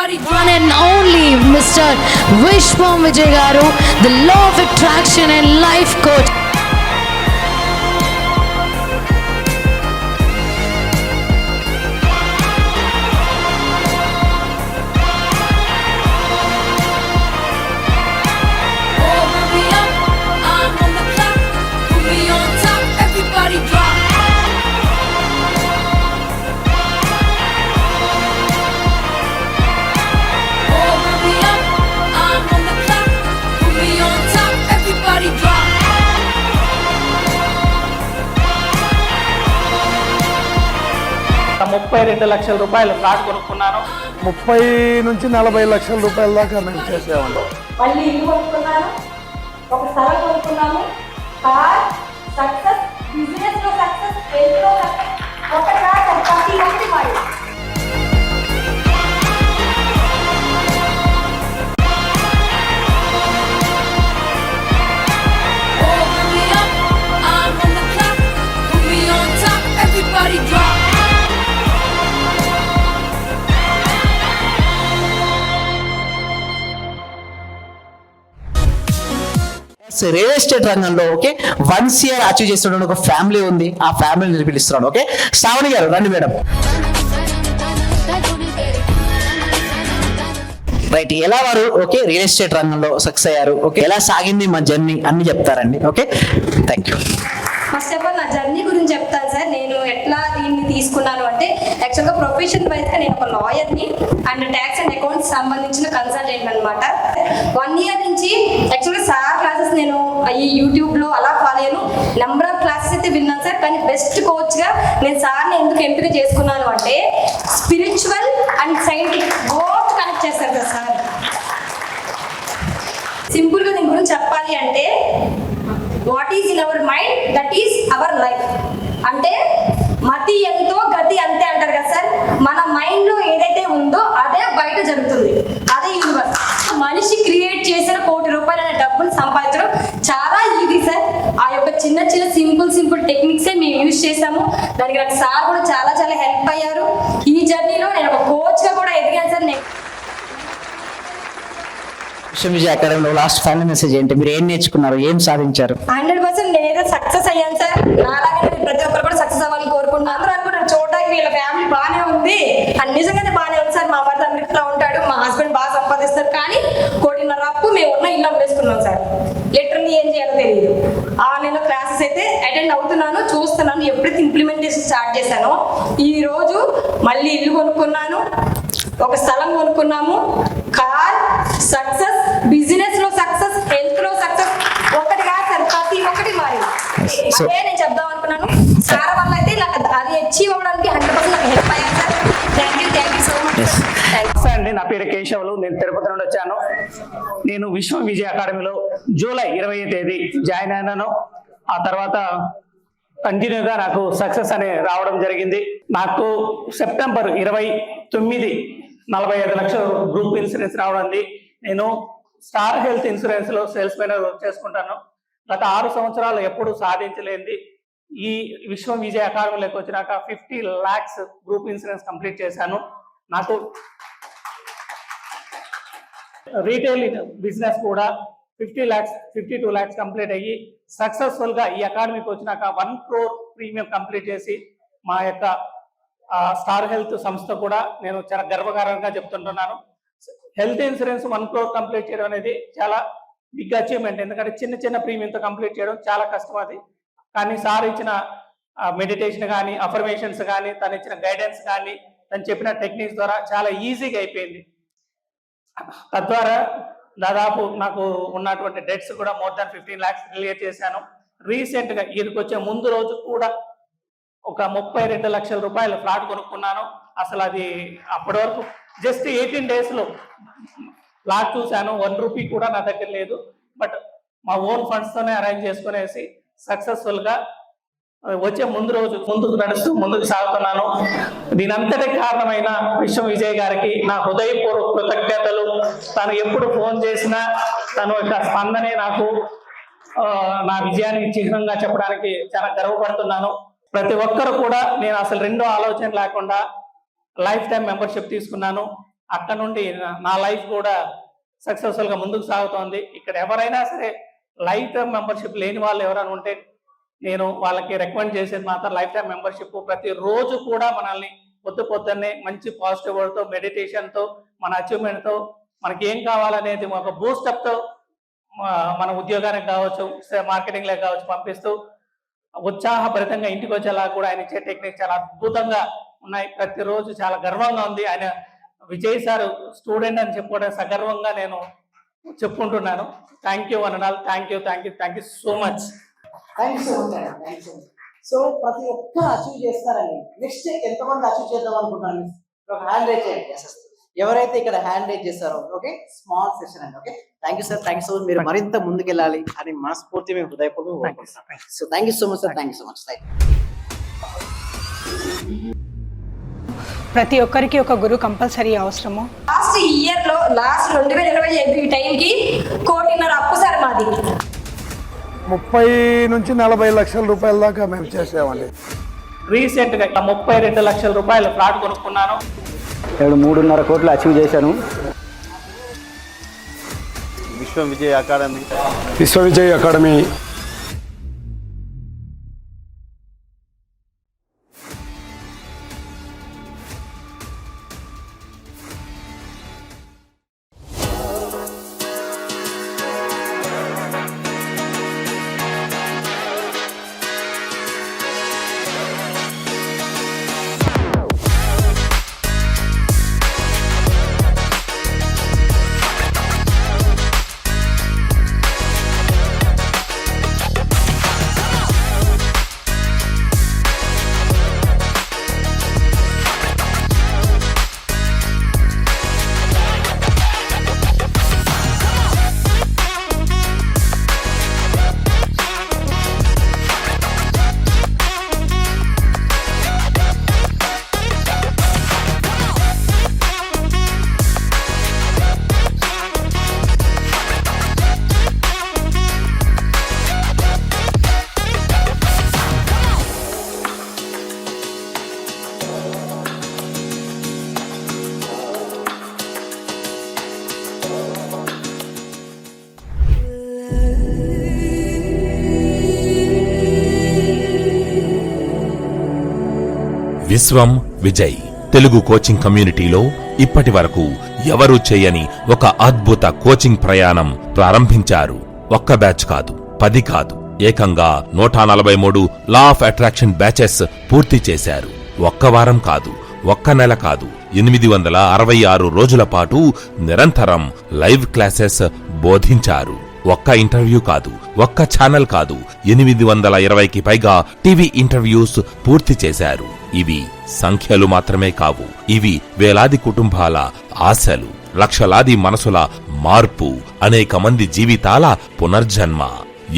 one and only Mr. Vishwam Vijay Garu, the law of attraction and life coach. ₹32 లక్షల flat కొనుక్కున్నాను. 30 నుంచి 40 లక్షల రూపాయల దాకా మేము చేసేవాళ్ళం. మళ్ళీ ఇల్లు కొనుక్కున్నాను, ఒక స్థలం కొనుక్కున్నాము, కార్ సక్సెస్, బిజినెస్ లో సక్సెస్, హెల్త్ లో సక్సెస్, ఒకటి కాదు ప్రతి ఒక్కటి మరి. రియల్ ఎస్టేట్ రంగంలో ఓకే 1 CR అచీవ్ చేస్తున్న ఒక ఫ్యామిలీ ఉంది. ఆ ఫ్యామిలీని పిలుస్తున్నాను. ఓకే, శ్రావణి గారు రండి మేడం. రైట్, ఎలా వారు ఓకే రియల్ ఎస్టేట్ రంగంలో సక్సెస్ అయ్యారు, ఓకే ఎలా సాగింది మా జర్నీ అన్ని చెప్తారండి. Okay, thank you. First of all నా జర్నీ గురించి చెప్తాను సార్. నేను ఎట్లా దీన్ని తీసుకున్నాను అంటే, యాక్చువల్గా ప్రొఫెషన్ వైజ్గా నేను ఒక లాయర్ని అండ్ ట్యాక్స్ అండ్ అకౌంట్స్ సంబంధించిన కన్సల్టెంట్ అనమాట. 1 year నుంచి యాక్చువల్గా సార్ క్లాసెస్ నేను ఈ యూట్యూబ్లో అలా ఫాలో అయ్యాను. నెంబర్ ఆఫ్ క్లాసెస్ అయితే విన్నాను సార్. కానీ బెస్ట్ కోచ్గా నేను సార్ని ఎందుకు ఎంపిక చేసుకున్నాను అంటే, spiritual and scientific both connect చేస్తారు కదా సార్. సింపుల్గా దీని గురించి చెప్పాలి అంటే, what is in our mind that is our life. అంటే మతి ఎంతో గతి అంతే అంటారు కదా సార్. మన మైండ్ లో ఏదైతే ఉందో అదే బయట జరుగుతుంది, అదే యూనివర్స్. మనిషి క్రియేట్ చేసిన ₹1,00,00,000 అనే డబ్బును సంపాదించడం చాలా ఈజీ సార్. ఆ యొక్క చిన్న చిన్న సింపుల్ టెక్నిక్సే మేము యూజ్ చేసాము. దానికి నాకు సార్ కూడా చాలా చాలా హెల్ప్ అయ్యారు. ఈ జర్నీలో నేను ఒక కోచ్ గా కూడా ఎదిగాను సార్. విశ్వం విజయ్ అకాడమీలో లాస్ట్ ఫైనల్ మెసేజ్ ఏంటి? మీరు ఏం నేర్చుకున్నారు, ఏం సాధించారు? 100% నేనైతే సక్సెస్ అయ్యాను సార్. నాలాగే ప్రతి ఒక్కరు కూడా సక్సెస్ అవ్వాలని కోరుకుంటున్నాను. అందరూ అనుకుంటారు చూడడానికి వీళ్ళ ఫ్యామిలీ బాగానే ఉంది అని. నిజంగానే బాగానే ఉంది సార్. మా భర్త అమెరికాలో ఉంటాడు, మా హస్బెండ్ బాగా సంపాదిస్తారు. కానీ 1.5 అప్పు మేము ఉన్న ఇల్లు అమ్మేసుకున్నాం సార్. లిటరల్లీ ఏం చేయాలో తెలియదు. నేను క్లాసెస్ అయితే అటెండ్ అవుతున్నాను, చూస్తున్నాను. ఎప్పుడైతే ఇంప్లిమెంటేషన్ స్టార్ట్ చేశానో, ఈ రోజు మళ్ళీ ఇల్లు కొనుక్కున్నాను, ఒక స్థలం కొనుక్కున్నాము, కార్ సక్సెస్, బిజినెస్ లో సక్సెస్, హెల్త్ లో సక్సెస్, ఒకటి కాదు సార్ ప్రతి ఒక్కటి మారింది. అదే నేను చెప్దాం అనుకున్నాను. సార్ వల్ల అయితే నాకు అది అచీవ్ అవ్వడానికి 100% నాకు హెల్ప్ అయ్యాను sir. Thank you so much అండి. నా పేరు కేశవులు, నేను తిరుపతి నుండి వచ్చాను. నేను విశ్వం విజయ్ అకాడమీలో జూలై 20వ తేదీ జాయిన్ అయినాను. ఆ తర్వాత కంటిన్యూగా నాకు సక్సెస్ అనే రావడం జరిగింది. నాకు సెప్టెంబర్ 29 45 లక్షల గ్రూప్ ఇన్సూరెన్స్ రావడండి. నేను స్టార్ హెల్త్ ఇన్సూరెన్స్ లో సేల్స్ మెన్ చేసుకుంటాను. గత 6 సంవత్సరాలు ఎప్పుడు సాధించలేంది ఈ విశ్వం విజయ్ అకాడమీలోకి వచ్చినాక 50 lakhs గ్రూప్ ఇన్సూరెన్స్ కంప్లీట్ చేశాను. నాకు రీటైల్ బిజినెస్ కూడా 52 lakhs కంప్లీట్ అయ్యి సక్సెస్ఫుల్ గా ఈ అకాడమీకి వచ్చినాక 1 crore ప్రీమియం కంప్లీట్ చేసి మా యొక్క స్టార్ హెల్త్ సంస్థ కూడా నేను చాలా గర్వకారంగా చెప్తుంటున్నాను. హెల్త్ ఇన్సూరెన్స్ 1 crore కంప్లీట్ చేయడం అనేది చాలా బిగ్ అచీవ్మెంట్. ఎందుకంటే చిన్న ప్రీమియంతో కంప్లీట్ చేయడం చాలా కష్టం అది. కానీ సార్ ఇచ్చిన మెడిటేషన్ కానీ, అఫర్మేషన్స్ కానీ, తను ఇచ్చిన గైడెన్స్ కానీ, తను చెప్పిన టెక్నిక్స్ ద్వారా చాలా ఈజీగా అయిపోయింది. తద్వారా దాదాపు నాకు ఉన్నటువంటి డెట్స్ కూడా more than 15 lakhs క్లియర్ చేశాను. రీసెంట్ గా ఈయనకి వచ్చే ముందు రోజు కూడా ఒక ₹32 లక్షల ఫ్లాట్ కొనుక్కున్నాను. అసలు అది అప్పటి వరకు జస్ట్ 18 days లో ఫ్లాట్ చూశాను. ₹1 కూడా నా దగ్గర లేదు. బట్ మా ఓన్ ఫండ్స్ తోనే అరేంజ్ చేసుకునేసి సక్సెస్ఫుల్ గా వచ్చే ముందు రోజు ముందుకు నడుస్తూ ముందుకు సాగుతున్నాను. దీనంతటి కారణమైన విశ్వం విజయ్ గారికి నా హృదయపూర్వక కృతజ్ఞతలు. తను ఎప్పుడు ఫోన్ చేసినా తను యొక్క స్పందనే నాకు నా విజయానికి చిహ్నంగా చెప్పడానికి చాలా గర్వపడుతున్నాను. ప్రతి ఒక్కరు కూడా నేను అసలు రెండో ఆలోచన లేకుండా లైఫ్ టైం మెంబర్షిప్ తీసుకున్నాను. అక్కడ నుండి నా లైఫ్ కూడా సక్సెస్ఫుల్గా ముందుకు సాగుతోంది. ఇక్కడ ఎవరైనా సరే లైఫ్ టైం మెంబర్షిప్ లేని వాళ్ళు ఎవరైనా ఉంటే నేను వాళ్ళకి రికమెండ్ చేసేది మాత్రం లైఫ్ టైం మెంబర్షిప్. ప్రతిరోజు కూడా మనల్ని పొద్దున్నే మంచి పాజిటివ్ వర్డ్తో, మెడిటేషన్తో, మన అచీవ్మెంట్తో, మనకి ఏం కావాలనేది ఒక బూస్టప్తో మన ఉద్యోగానికి కావచ్చు, మార్కెటింగ్లో కావచ్చు పంపిస్తూ ఉత్సాహభరితంగా ఇంటికి వచ్చేలా కూడా ఆయన ఇచ్చే టెక్నిక్ చాలా అద్భుతంగా ఉన్నాయి. ప్రతిరోజు చాలా గర్వంగా ఉంది. ఆయన విజయ్ సార్ స్టూడెంట్ అని చెప్పుకోవడం సగర్వంగా నేను చెప్పుకుంటున్నాను. థ్యాంక్ యూ అన్నాల్. Thank you so much. So ప్రతి ఒక్కరు అచీవ్ చేస్తారని నెక్స్ట్ ఎంతమంది అచీవ్ చేద్దాం అనుకుంటున్నాను? ఒక హ్యాండ్ రైజ్ చేయండి. ఎవరైతే ఇక్కడ హ్యాండ్ రైజ్ చేస్తారో ఓకే, స్మాల్ సెషన్ అండి. Okay, thank you sir, thank you so much. మీరు మరింత ముందుకెళ్ళాలి అని మనస్ఫూర్తి మేము హృదయపూర్వకంగా. So thank you so much sir, thank you so much. ప్రతి ఒక్కరికి ఒక గురువు కంపల్సరీ అవసరము. లాస్ట్ ఇయర్ లో లాస్ట్ 2020 టైంకి 1.5 కోటి అప్పు సార్ మాది. 30 నుంచి 40 లక్షల రూపాయల దాకా మేము చేసామండి. రీసెంట్గా 32 లక్షల రూపాయల ఫ్లాట్ కొనుక్కున్నాను. నేను 3.5 కోట్లు అచీవ్ చేశాను. విశ్వం విజయ్ అకాడమీ, విశ్వ విజయ్ అకాడమీ విశ్వం విజయ్ తెలుగు కోచింగ్ కమ్యూనిటీలో ఇప్పటి వరకు ఎవరూ చేయని ఒక అద్భుత కోచింగ్ ప్రయాణం ప్రారంభించారు. ఒక్క బ్యాచ్ కాదు, 10 కాదు, ఏకంగా 143 లా ఆఫ్ అట్రాక్షన్ బ్యాచెస్ పూర్తి చేశారు. ఒక్క వారం కాదు, ఒక్క నెల కాదు, 866 రోజుల పాటు నిరంతరం లైవ్ క్లాసెస్ బోధించారు. ఒక్క ఇంటర్వ్యూ కాదు, ఒక్క ఛానల్ కాదు, 820కి పైగా టీవీ ఇంటర్వ్యూస్ పూర్తి చేశారు. ఇవి సంఖ్యలు మాత్రమే కావు, ఇవి వేలాది కుటుంబాల ఆశలు, లక్షలాది మనసుల మార్పు, అనేక మంది జీవితాల పునర్జన్మ.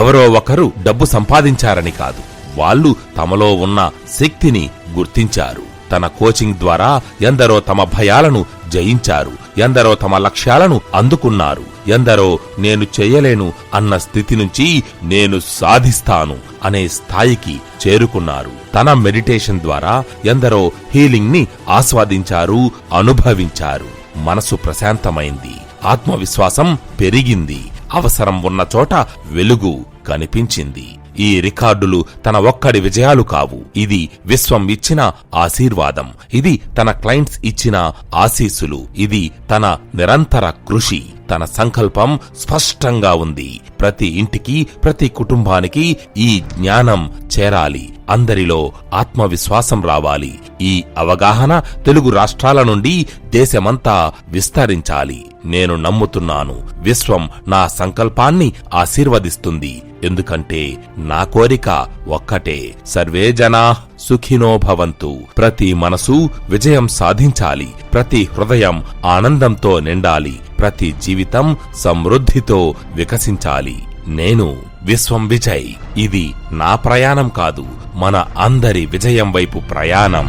ఎవరో ఒకరు డబ్బు సంపాదించారని కాదు, వాళ్ళు తమలో ఉన్న శక్తిని గుర్తించారు. తన కోచింగ్ ద్వారా ఎందరో తమ భయాలను జయించారు, ఎందరో తమ లక్ష్యాలను అందుకున్నారు, ఎందరో నేను చేయలేను అన్న స్థితి నుంచి నేను సాధిస్తాను అనే స్థాయికి చేరుకున్నారు. తన మెడిటేషన్ ద్వారా ఎందరో హీలింగ్ ని ఆస్వాదించారు, అనుభవించారు. మనసు ప్రశాంతమైంది, ఆత్మవిశ్వాసం పెరిగింది, అవసరం ఉన్న చోట వెలుగు కనిపించింది. ఈ రికార్డులు తన ఒక్కడి విజయాలు కావు, ఇది విశ్వం ఇచ్చిన ఆశీర్వాదం, ఇది తన క్లయింట్స్ ఇచ్చిన ఆశీస్సులు, ఇది తన నిరంతర కృషి. తన సంకల్పం స్పష్టంగా ఉంది. ప్రతి ఇంటికి, ప్రతి కుటుంబానికి ఈ జ్ఞానం చేరాలి, అందరిలో ఆత్మవిశ్వాసం రావాలి. ఈ అవగాహన తెలుగు రాష్ట్రాల నుండి దేశమంతా విస్తరించాలి. నేను నమ్ముతున్నాను, విశ్వం నా సంకల్పాన్ని ఆశీర్వదిస్తుంది. ఎందుకంటే నా కోరిక ఒక్కటే, సర్వే జనా సుఖినో భవంతు. ప్రతి మనసు విజయం సాధించాలి, ప్రతి హృదయం ఆనందంతో నిండాలి, ప్రతి జీవితం సమృద్ధితో వికసించాలి. నేను విశ్వం విజయ్. ఇది నా ప్రయాణం కాదు, మన అందరి విజయం వైపు ప్రయాణం.